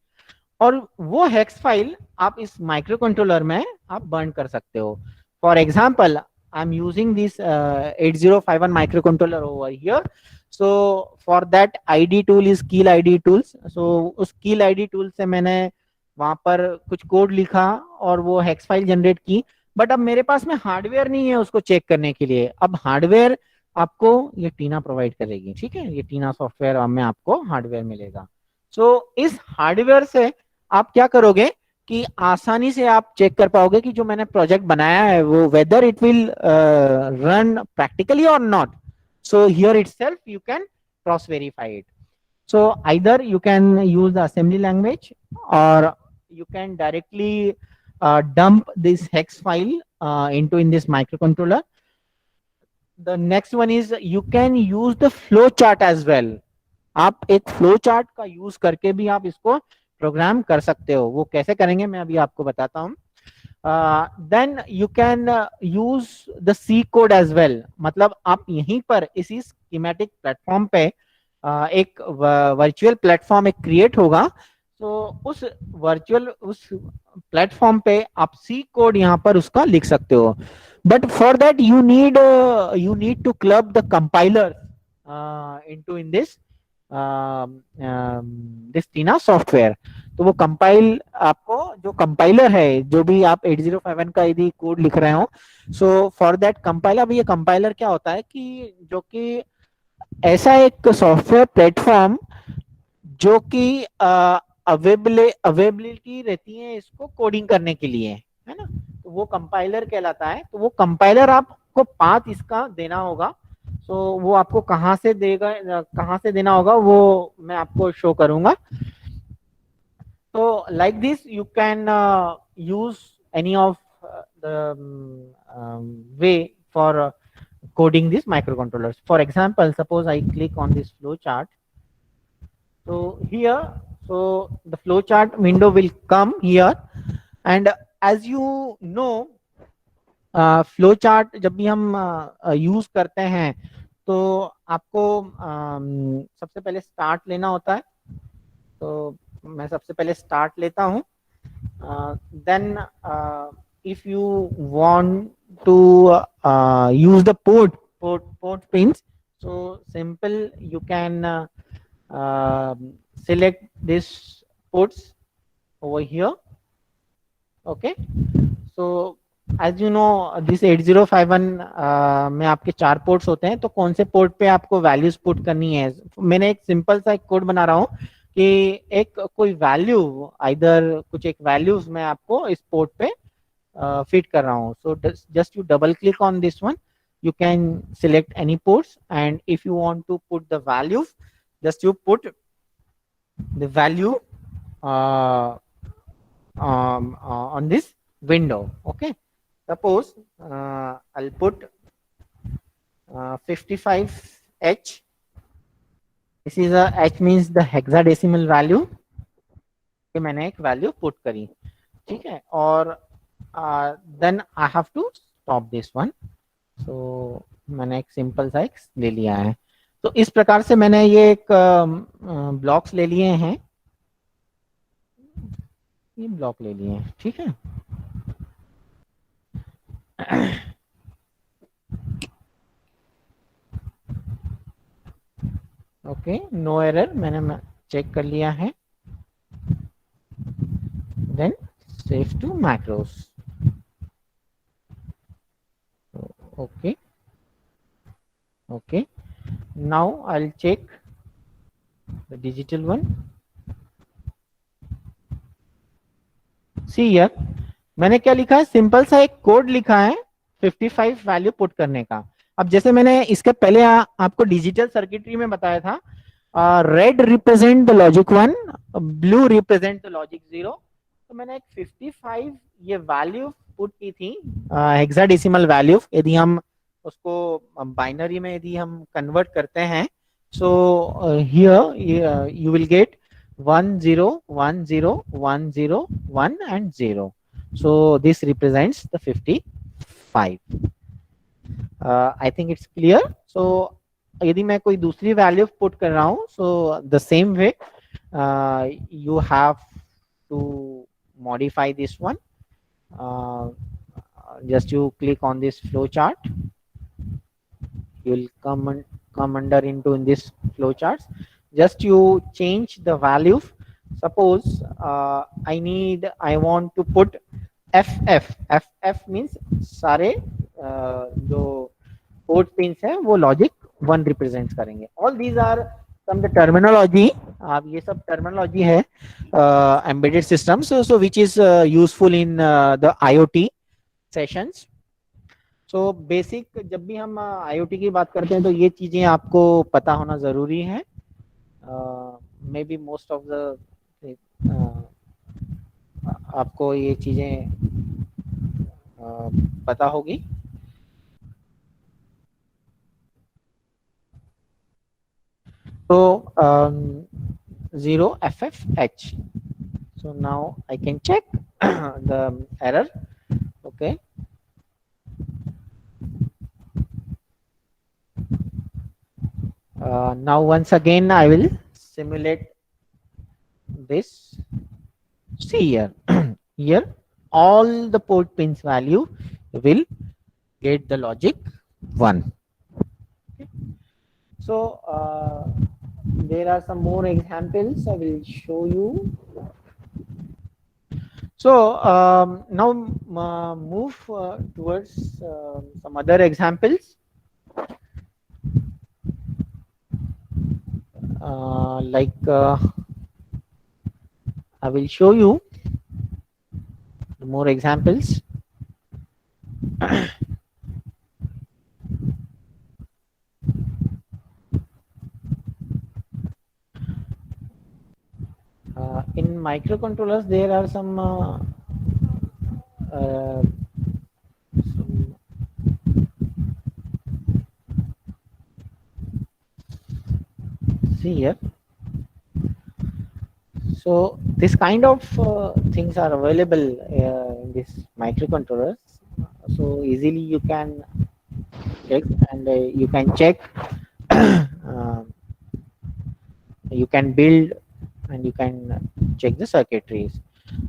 [SPEAKER 2] और वो हेक्स फाइल आप इस माइक्रो कंट्रोलर में आप बर्न कर सकते हो. For example I'm using this 8051 microcontroller over here. So for that ID tool is Keel ID tools. So उस Keel ID tool से मैंने वहां पर कुछ कोड लिखा और वो हेक्स फाइल जनरेट की, बट अब मेरे पास में हार्डवेयर नहीं है उसको चेक करने के लिए। अब हार्डवेयर आपको ये टीना प्रोवाइड करेगी, ठीक है, ये टीना सॉफ्टवेयर में आपको हार्डवेयर मिलेगा। सो इस हार्डवेयर से आप क्या करोगे कि आसानी से आप चेक कर पाओगे कि जो मैंने प्रोजेक्ट बनाया है वो whether it will run practically और not. So here itself you can cross verify it. So either you can use the assembly language, or you can directly dump this hex file into in this microcontroller. The next one is you can use the flow chart as well. आप एक flow chart का use करके भी आप इसको programme कर सकते हो। वो कैसे करेंगे मैं अभी आपको बताता हूँ। Then you can use the C code as well. मतलब आप यहीं पर इसी स्कीमेटिक प्लेटफॉर्म पे एक वर्चुअल प्लेटफॉर्म एक क्रिएट होगा। तो उस वर्चुअल उस प्लेटफॉर्म पे आप सी कोड यहाँ पर उसका लिख सकते हो। But for that you need to club the compiler into in this this TINA software. तो वो कंपाइल आपको जो कंपाइलर है, जो भी आप 8051 का यदि कोड लिख रहे हो, सो फॉर दैट कंपाइलर। अभी ये कंपाइलर क्या होता है कि जो कि ऐसा एक सॉफ्टवेयर प्लेटफॉर्म जो कि अवेलेबिलिटी रहती है इसको कोडिंग करने के लिए, है ना, तो वो कंपाइलर कहलाता है। तो वो कंपाइलर आपको पाथ इसका देना होगा। तो वो आपको कहाँ से देगा, कहाँ से देना होगा वो मैं आपको शो करूंगा। तो like this you can use any of the way for coding these microcontrollers. For example, suppose I click on this flow chart. So here, so the flow chart window will come here, and as you know, flow chart जब भी हम use करते हैं तो आपको सबसे पहले start लेना होता है। तो मैं सबसे पहले स्टार्ट लेता हूँ। Then if you want to use the port pins, so simple you can select this ports over here. Okay, so as you know this 8051 में आपके 4 पोर्ट्स होते हैं। तो कौन से पोर्ट पे आपको वैल्यूज पुट करनी है, मैंने एक सिंपल सा एक कोड बना रहा हूँ कि एक कोई वैल्यू इधर कुछ एक वैल्यूज मैं आपको इस पोर्ट पे फिट कर रहा हूँ। So just U double click on this one, you can select any ports, and if you want to put the value, just you put the value on this window. Okay, suppose I'll put 55H. This is a H means the hexadecimal value कि मैंने एक value put करी, ठीक है। और then I have to stop this one. तो मैंने एक सिंपल सा एक ले लिया है। तो इस प्रकार से मैंने ये एक ब्लॉक्स ले लिए हैं, ये ब्लॉक ले लिए हैं, ठीक है। ओके, नो एरर, मैंने चेक कर लिया है। Then save to macros. Okay, okay, now I'll check the digital one. See here, मैंने क्या लिखा है, सिंपल सा एक कोड लिखा है 55 वैल्यू पुट करने का। अब जैसे मैंने इसके पहले आपको डिजिटल सर्किटरी में बताया था, red represent the logic 1, blue represent the logic 0। तो मैंने एक 55 ये वैल्यू पुट की थी, हेक्साडेसिमल वैल्यू। यदि हम उसको बाइनरी में यदि हम कन्वर्ट करते हैं, so here you will gate 1 0 1 0 1 0 1 and 0. So this represents the 55. I think it's clear. So यदि मैं कोई दूसरी वैल्यू पुट कर रहा हूँ, so the same way you have to modify this one. just you click on this flow chart. You will come under into in this flow charts. Just you change the value. Suppose I want to put FF means सारे जो port pins है वो logic 1 represent करेंगे. All these are some the terminology. आप ये सब terminology है embedded systems, so which is useful in the IoT sessions. So basic जब भी हम IoT की बात करते हैं तो ये चीजें आपको पता होना जरूरी है. May be most of the आपको ये चीजें पता होगी. So 0 FFH. So now I can check the error. Okay. Now once again I will simulate this. See here. Here all the port pins value will get the logic 1. Okay. So there are some more examples I will show you. So now move towards some other examples. Like I will show you more examples. In microcontrollers, there are some see here. So this kind of things are available in this microcontrollers. So easily you can check, and you can check. You can build and you can check the circuitries.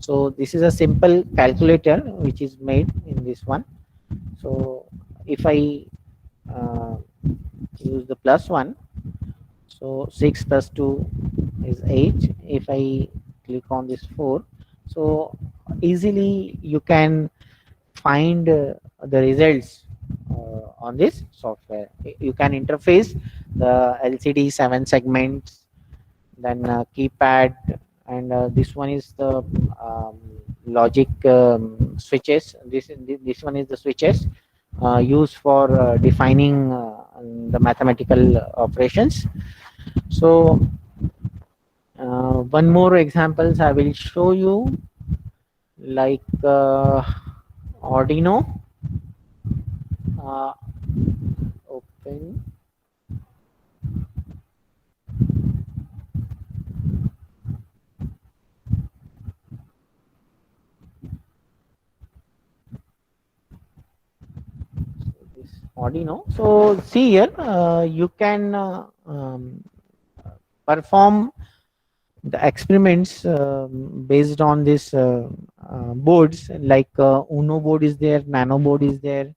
[SPEAKER 2] So this is a simple calculator which is made in this one. So if I use the +1, so 6 plus 2 is 8. If I click on this 4, so easily you can find the results on this software. You can interface the LCD 7 segments, then keypad, and this one is the logic switches. This one is the switches used for defining the mathematical operations. So one more examples I will show you, like Arduino. Open. Arduino. So see here, you can perform the experiments based on this boards, like Uno board is there, Nano board is there,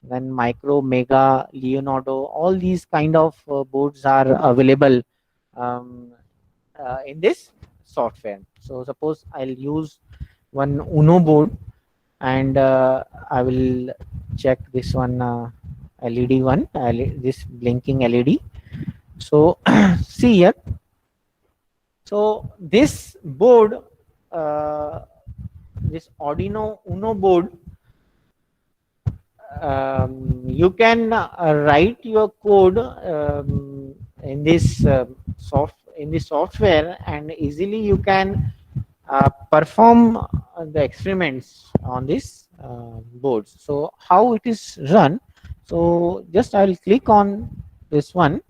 [SPEAKER 2] then Micro, Mega, Leonardo. All these kind of boards are available in this software. So suppose I'll use one Uno board, and I will check this one LED one, this blinking LED. So see here. So this board, this Arduino Uno board, you can write your code in this software, and easily you can perform the experiments on this boards. So how it is run? So just I will click on this one.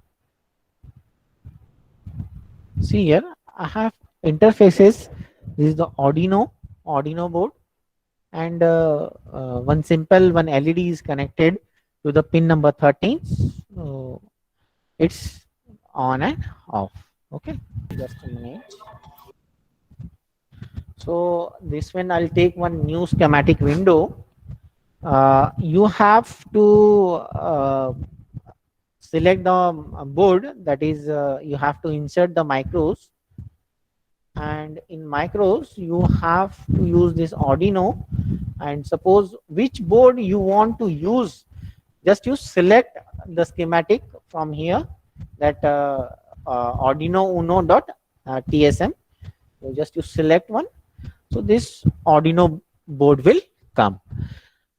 [SPEAKER 2] See here, I have interfaces. This is the Arduino board, and one LED is connected to the pin number 13. So it's on and off. Okay, just a minute. So this one I'll take one new schematic window. You have to select the board, that is you have to insert the micros, and in micros you have to use this Arduino, and suppose which board you want to use, just you select the schematic from here, that Arduino Uno dot tsm. So just you select one, so this Arduino board will come.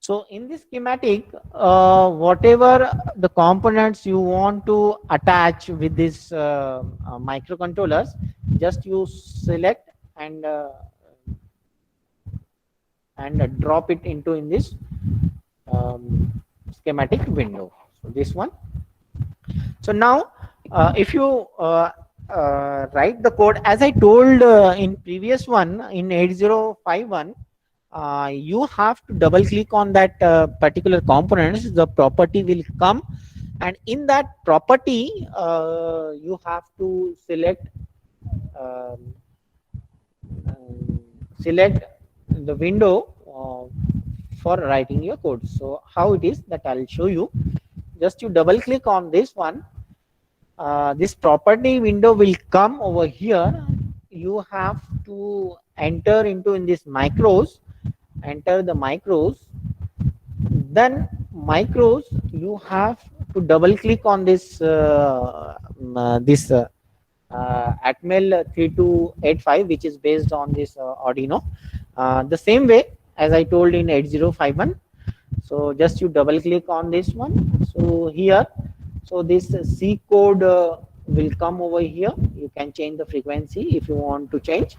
[SPEAKER 2] So in this schematic, whatever the components you want to attach with this microcontrollers, just you select and drop it into in this schematic window. So this one. So now, if you write the code, as I told in previous one in 8051, you have to double click on that particular components, the property will come, and in that property you have to select um, select the window for writing your code. So how it is that I'll show you. Just you double click on this one, this property window will come over here. You have to enter into in this macros, enter the macros, then micros you have to double click on this Atmel 3285, which is based on this Arduino, the same way as I told in 8051. So just you double click on this one. So here, so this C code will come over here. You can change the frequency if you want to change.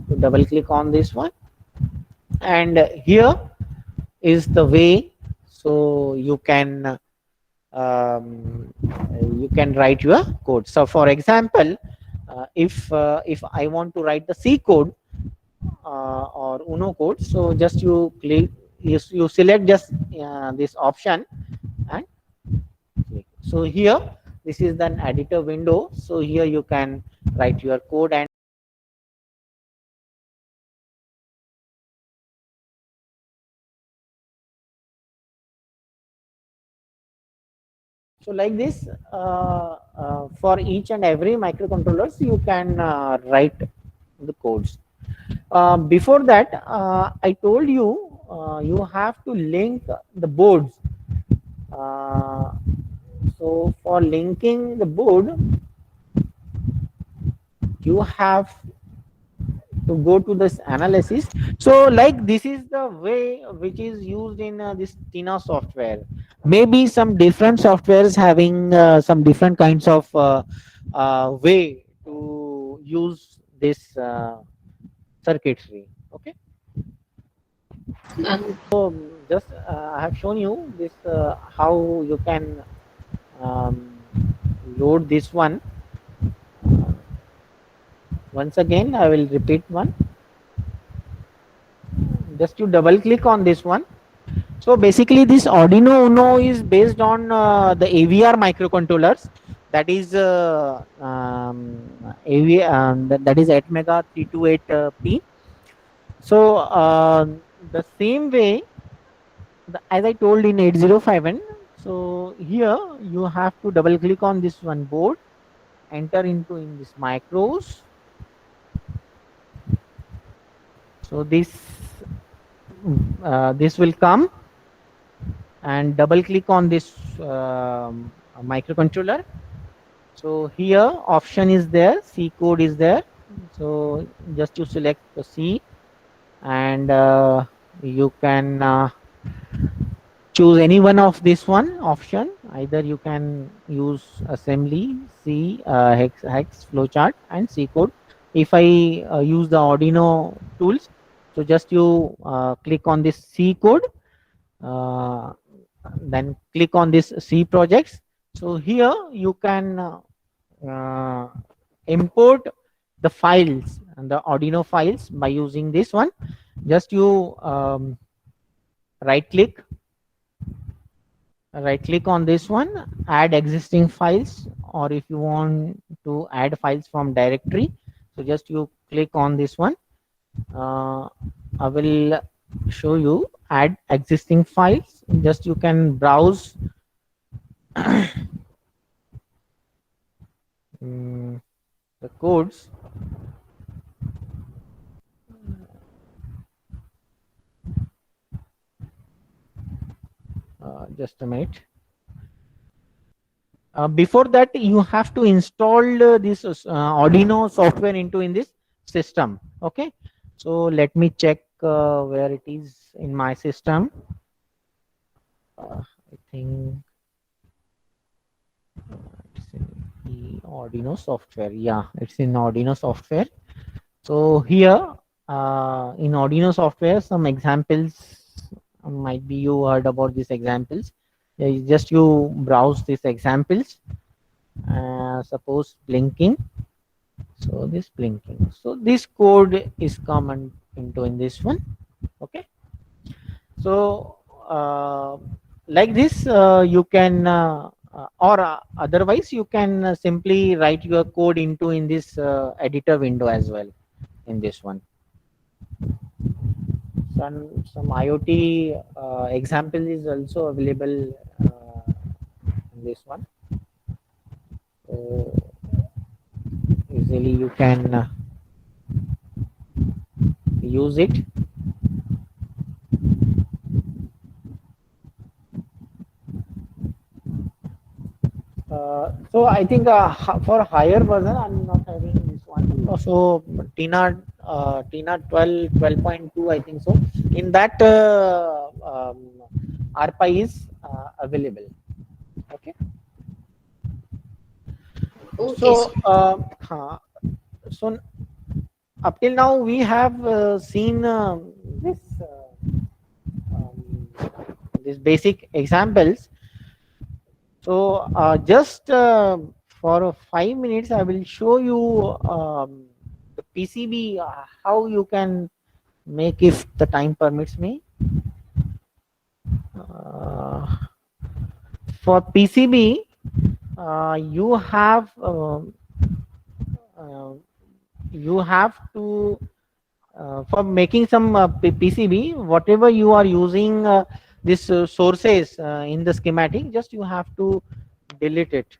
[SPEAKER 2] So double click on this one, and here is the way, so you can write your code. So for example, if I want to write the C code or Uno code, so just you click, you select just this option and click. So here, this is an editor window, so here you can write your code. And so like this, for each and every microcontrollers you can write the codes. Before that, I told you you have to link the boards. Uh, so for linking the board, you have to go to this analysis. So like this is the way which is used in this Tina software. Maybe some different softwares having some different kinds of way to use this circuitry. Okay.
[SPEAKER 3] Um,
[SPEAKER 2] So just I have shown you this how you can load this one. Once again, I will repeat one. Just you double click on this one. So basically, this Arduino Uno is based on the AVR microcontrollers. That is that is 8 mega 328P. So the same way, as I told in 8051. So here you have to double click on this one board, enter into in this macros. So this will come, and double click on this microcontroller. So here option is there, C code is there. So just you select the C, and you can choose any one of this one option. Either you can use assembly, C, hex flowchart, and C code. If I use the Arduino tools, so just you click on this C code, uh, then click on this C projects. So here you can import the files and the Arduino files by using this one. Just you right click on this one, add existing files, or if you want to add files from directory, so just you click on this one. I will show you add existing files. Just you can browse the codes. Just a minute. Before that, you have to install this Arduino software into in this system. Okay, so let me check where it is in my system. I think it's in the Arduino software. Yeah, it's in Arduino software. So here in Arduino software, some examples might be you heard about these examples. Just you browse these examples. Suppose blinking. So this blinking. So this code is common into in this one. Okay. So like this, you can or otherwise you can simply write your code into in this editor window as well in this one. Some IoT example is also available in this one. So easily you can use it. So I think for higher version, I'm not having this one. So Tina 12.2, I think so. In that RPI is available. Okay.
[SPEAKER 3] Okay,
[SPEAKER 2] So
[SPEAKER 3] sir.
[SPEAKER 2] so up till now we have seen this um, these basic examples. So just for 5 minutes, I will show you the PCB, how you can make if the time permits me. For PCB, uh, you have to for making some PCB, whatever you are using this sources in the schematic, just you have to delete it.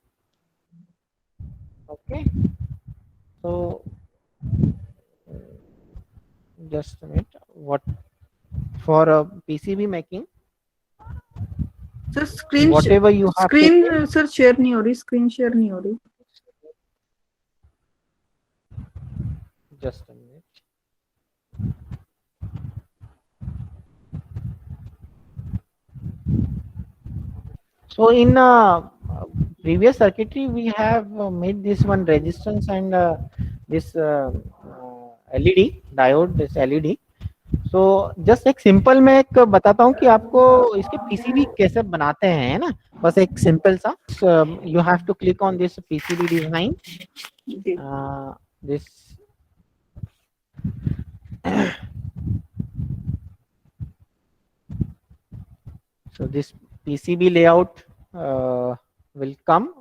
[SPEAKER 2] Okay. So just a minute. What for PCB making?
[SPEAKER 3] Sir screen
[SPEAKER 2] Whatever you have to
[SPEAKER 3] screen sir share नहीं हो रही, screen share नहीं हो रही.
[SPEAKER 2] just a minute. So in previous circuitry, we have made this one resistance and this LED diode, this LED. So just एक simple मैं एक बताता हूँ कि आपको इसके PCB कैसे बनाते हैं, है ना. बस एक सिंपल सा you have to click on this PCB design. This so this PCB layout will come.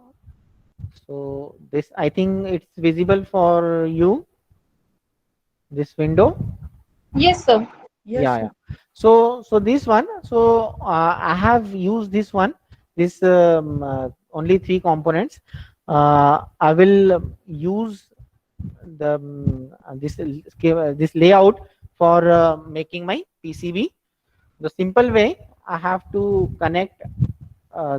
[SPEAKER 2] So this, I think it's visible for you, this window.
[SPEAKER 4] Yes, sir.
[SPEAKER 3] Yes,
[SPEAKER 2] Yeah,
[SPEAKER 3] sir.
[SPEAKER 2] yeah. So this one, so I have used this one, this only 3 components. I will use the this layout for making my PCB. The simple way, I have to connect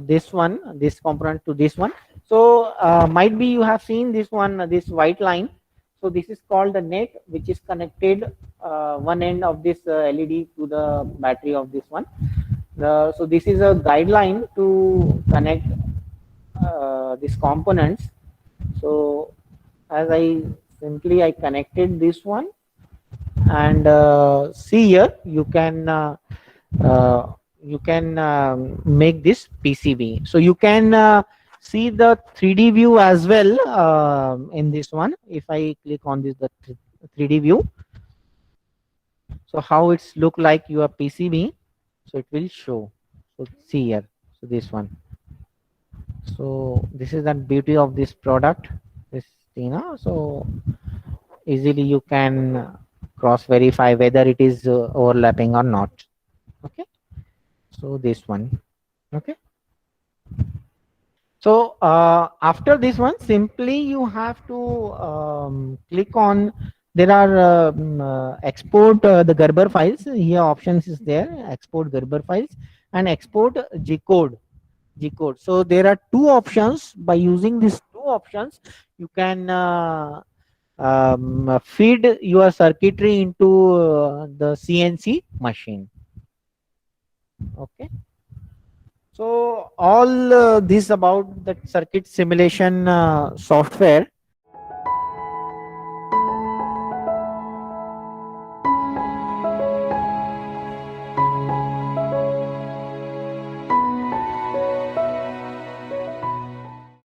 [SPEAKER 2] this one, this component to this one. So might be you have seen this one, this white line. So this is called the net, which is connected one end of this LED to the battery of this one. So this is a guideline to connect these components. So as I connected this one, and see here you can make this PCB. So you can see the 3D view as well in this one. If I click on this, the 3D view, so how it's look like your PCB, so it will show. So see here, so this one. So this is the beauty of this product, this Tina. So easily you can cross verify whether it is overlapping or not. Okay, so this one. Okay, so after this one, simply you have to click on, there are export the Gerber files. Here options is there, export Gerber files and export G code. So there are two options. By using these two options, you can feed your circuitry into the CNC machine. Okay. So all this about the circuit simulation software.